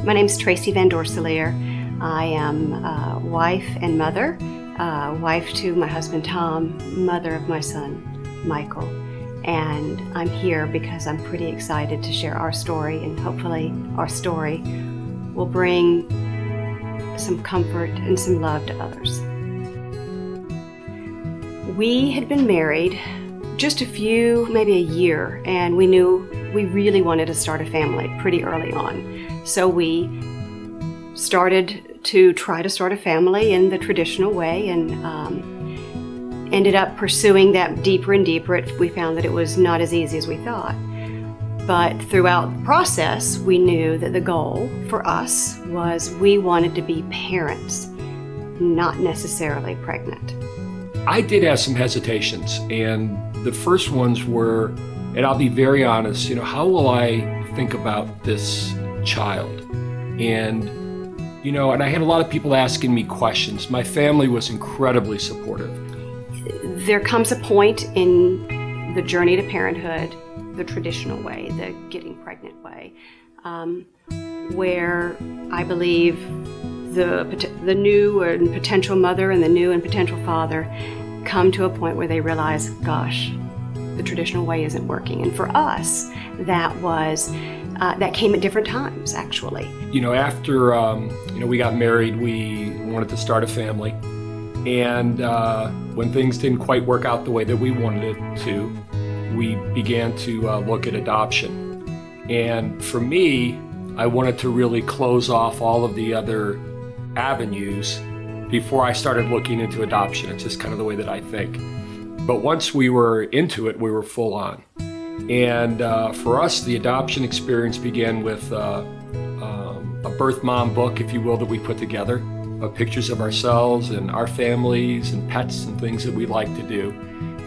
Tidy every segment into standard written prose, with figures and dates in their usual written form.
My name's Tracy Van Dorseleer. I am wife and mother, wife to my husband Tom, mother of my son Michael. And I'm here because I'm pretty excited to share our story, and hopefully our story will bring some comfort and some love to others. We had been married just maybe a year, and we knew we really wanted to start a family pretty early on. So we started to try to start a family in the traditional way, and ended up pursuing that deeper and deeper. We found that it was not as easy as we thought. But throughout the process, we knew that the goal for us was we wanted to be parents, not necessarily pregnant. I did have some hesitations, and the first ones were, and I'll be very honest, how will I think about this child? And I had a lot of people asking me questions. My family was incredibly supportive. There comes a point in the journey to parenthood, the traditional way, the getting pregnant way, where I believe the new and potential mother and the new and potential father come to a point where they realize, gosh, the traditional way isn't working. And for us, that came at different times, actually. After we got married, we wanted to start a family. And when things didn't quite work out the way that we wanted it to, we began to look at adoption. And for me, I wanted to really close off all of the other avenues before I started looking into adoption. It's just kind of the way that I think. But once we were into it, we were full on. And for us, the adoption experience began with a birth mom book, if you will, that we put together. Pictures of ourselves and our families and pets and things that we like to do.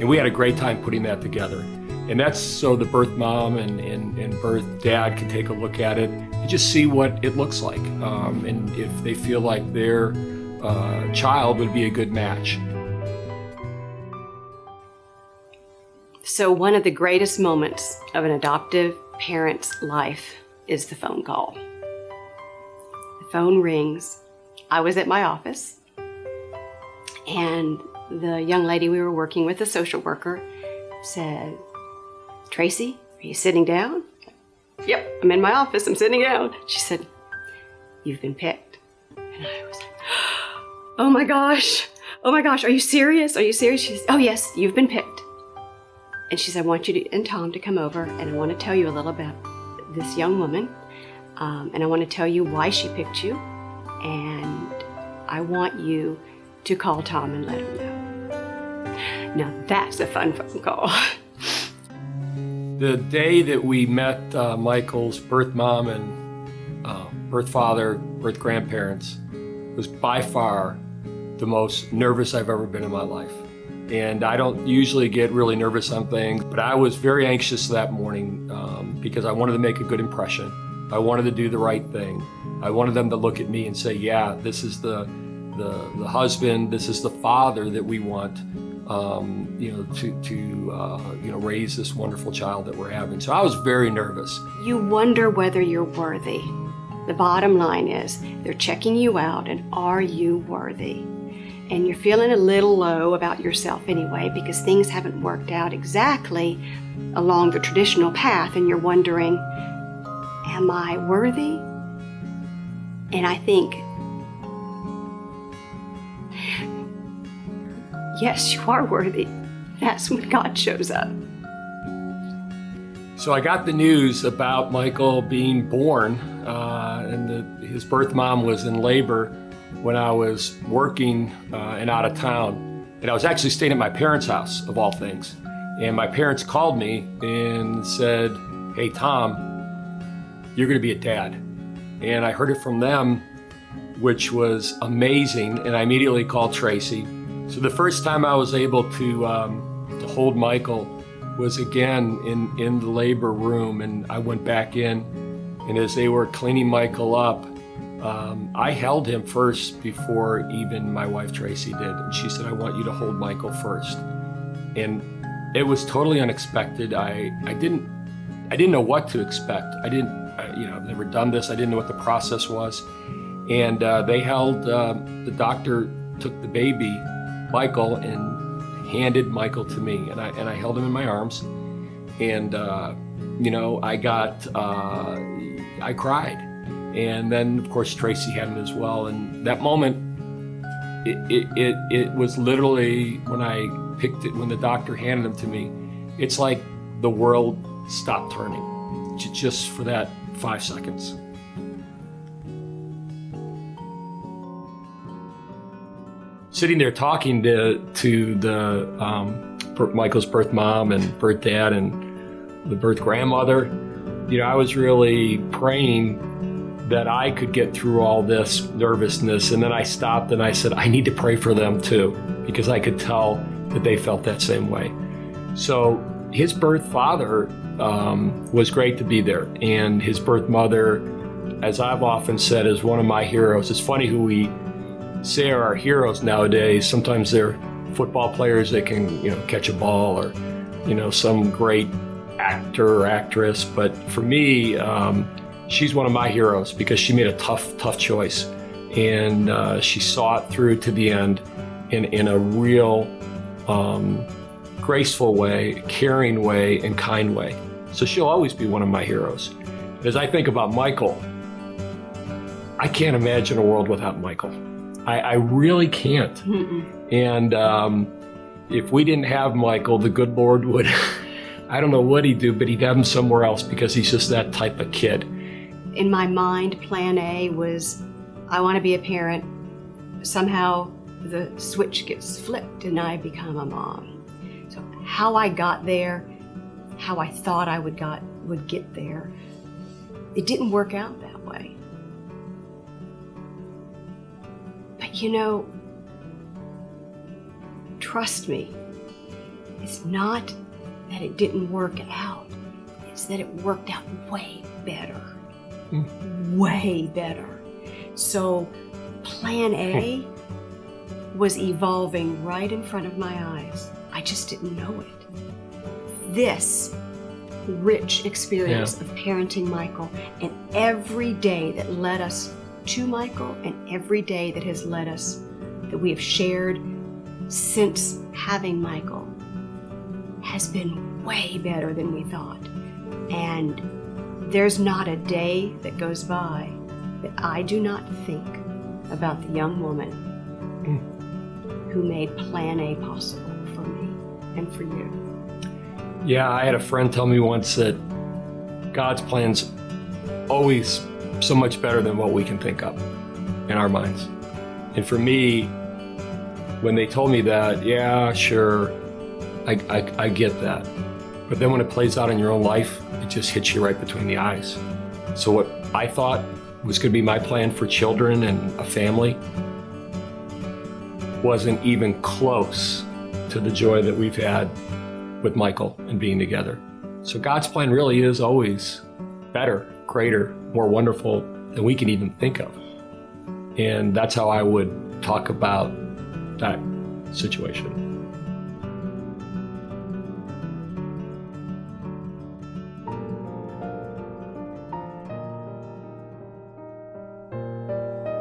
And we had a great time putting that together. And that's so the birth mom and birth dad can take a look at it and just see what it looks like. And if they feel like their child would be a good match. So one of the greatest moments of an adoptive parent's life is the phone call. The phone rings. I was at my office, and the young lady we were working with, a social worker, said, "Tracy, are you sitting down?" "Yep, I'm in my office, I'm sitting down." She said, "You've been picked." And I was like, oh my gosh, are you serious? She said, "Oh yes, you've been picked." And she said, "I want you and Tom to come over, and I want to tell you a little about this young woman, and I want to tell you why she picked you. And I want you to call Tom and let him know." Now that's a fun phone call. The day that we met Michael's birth mom and birth father, birth grandparents, was by far the most nervous I've ever been in my life. And I don't usually get really nervous on things, but I was very anxious that morning because I wanted to make a good impression. I wanted to do the right thing. I wanted them to look at me and say, yeah, this is the husband, this is the father that we want, to raise this wonderful child that we're having. So I was very nervous. You wonder whether you're worthy. The bottom line is they're checking you out, and are you worthy? And you're feeling a little low about yourself anyway because things haven't worked out exactly along the traditional path, and you're wondering, am I worthy? And I think, yes, you are worthy. That's when God shows up. So I got the news about Michael being born, and his birth mom was in labor when I was working and out of town. And I was actually staying at my parents' house, of all things. And my parents called me and said, "Hey, Tom, you're going to be a dad." And I heard it from them, which was amazing. And I immediately called Tracy. So the first time I was able to hold Michael was again in the labor room. And I went back in, and as they were cleaning Michael up, I held him first before even my wife Tracy did. And she said, "I want you to hold Michael first." And it was totally unexpected. I didn't know what to expect. I didn't I've never done this. I didn't know what the process was. And they held, the doctor took the baby, Michael, and handed Michael to me. And I held him in my arms. And, I cried. And then, of course, Tracy had him as well. And that moment, it was literally when I picked it, when the doctor handed him to me, it's like the world stopped turning just for that 5 seconds. Sitting there talking to the Michael's birth mom and birth dad and the birth grandmother, I was really praying that I could get through all this nervousness. And then I stopped and I said, I need to pray for them too, because I could tell that they felt that same way. So his birth father was great to be there. And his birth mother, as I've often said, is one of my heroes. It's funny who we say are our heroes nowadays. Sometimes they're football players that can, catch a ball, or, some great actor or actress. But for me, she's one of my heroes because she made a tough choice, and she saw it through to the end in a real graceful way, caring way, and kind way. So she'll always be one of my heroes. As I think about Michael, I can't imagine a world without Michael. I really can't. Mm-mm. And if we didn't have Michael, the good Lord would, I don't know what he'd do, but he'd have him somewhere else because he's just that type of kid. In my mind, plan A was, I want to be a parent. Somehow the switch gets flipped and I become a mom. So how I got there, how I thought I would get there, it didn't work out that way. But trust me, it's not that it didn't work out, it's that it worked out way better. Way better. So plan A was evolving right in front of my eyes. I just didn't know it. This rich experience of parenting Michael, and every day that led us to Michael, and every day that has led us, that we have shared since having Michael, has been way better than we thought. And there's not a day that goes by that I do not think about the young woman who made Plan A possible for me and for you. Yeah, I had a friend tell me once that God's plan's always so much better than what we can think of in our minds. And for me, when they told me that, yeah, sure, I get that. But then when it plays out in your own life, it just hits you right between the eyes. So what I thought was going to be my plan for children and a family wasn't even close to the joy that we've had with Michael and being together. So God's plan really is always better, greater, more wonderful than we can even think of. And that's how I would talk about that situation.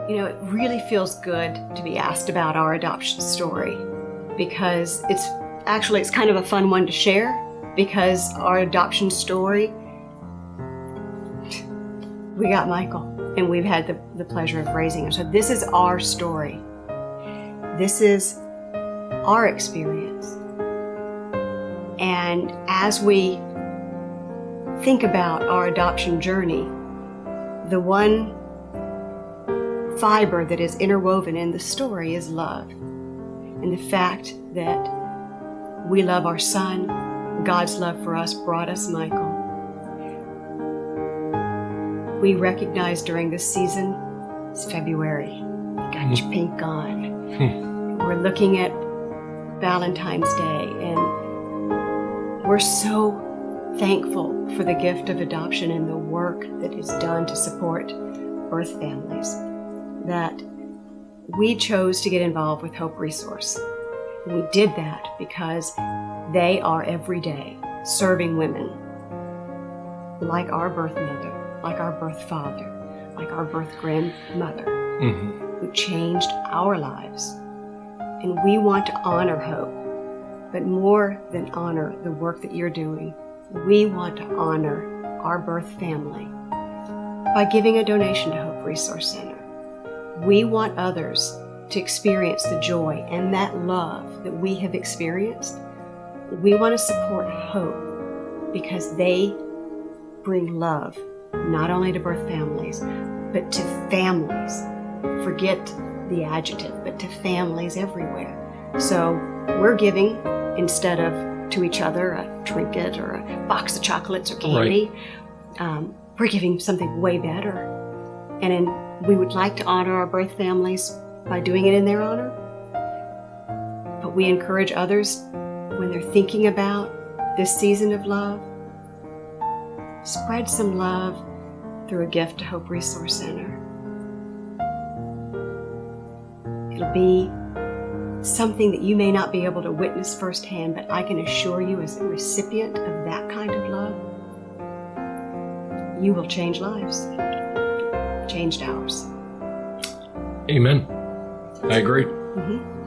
It really feels good to be asked about our adoption story, because it's kind of a fun one to share, because our adoption story, we got Michael and we've had the pleasure of raising him. So this is our story. This is our experience. And as we think about our adoption journey, the one fiber that is interwoven in the story is love. And the fact that we love our son, God's love for us brought us Michael. We recognize during this season, it's February, you got your pink on. We're looking at Valentine's Day, and we're so thankful for the gift of adoption and the work that is done to support birth families, that we chose to get involved with Hope Resource. And we did that because they are every day serving women like our birth mother like our birth father, like our birth grandmother, Mm-hmm. who changed our lives. And we want to honor Hope, but more than honor the work that you're doing, we want to honor our birth family by giving a donation to Hope Resource Center. We want others to experience the joy and that love that we have experienced. We want to support Hope because they bring love not only to birth families, but to families. Forget the adjective, but to families everywhere. So we're giving, instead of to each other a trinket or a box of chocolates or candy, we're giving something way better. And we would like to honor our birth families by doing it in their honor. But we encourage others, when they're thinking about this season of love, spread some love through a gift to Hope Resource Center. It'll be something that you may not be able to witness firsthand, but I can assure you, as a recipient of that kind of love, you will change lives. Changed ours. Amen. I agree. Mm-hmm.